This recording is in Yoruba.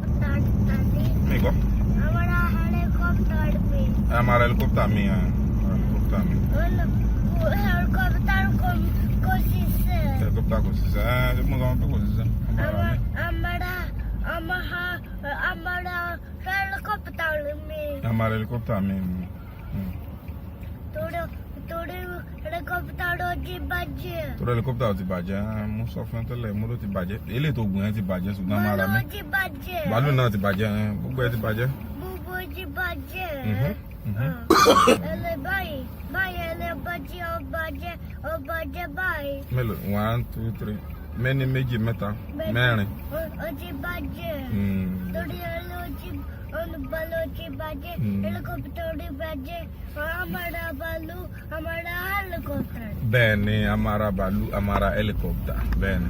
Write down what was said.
helicopter tadi. Amigo. Hamaरा helicopter भी. Hamaरा helicopter में है. Helicopter में. Helicopter कोशिश से. Helicopter को से. जब मुझे वहाँ पे कोशिश है. हमारा helicopter में. हमारा helicopter में. Torí helicopter ó ti bàjẹ́. Torí helicopter ó ti bàjẹ́. Mo sọ fún ẹ tẹ́lẹ̀ mo ló ti bàjẹ́. Eléyìí tó gùn yẹn ti bàjẹ́ ṣùgbọ́n máa ra mi. Bàálù ti bàjẹ́. Bàálù náà ti bàjẹ́. Gbogbo ẹ ti bàjẹ́. Gbogbo ti bàjẹ́. Ẹlẹ́ báyìí ẹlẹ́ bàjẹ́ báyìí. Mélòó? 1, 2, 3. Mẹ́ni méjì mẹ́ta mẹ́rin. Ó ti bàjẹ́. Torí bàálù ti bàjẹ́. Helicopter ti bàjẹ́. Hamaरा bàálù hamaरा helicopter. Bẹ́ẹ̀ ni, hamaरा bàálù hamaरा helicopter. Bẹ́ẹ̀ ni.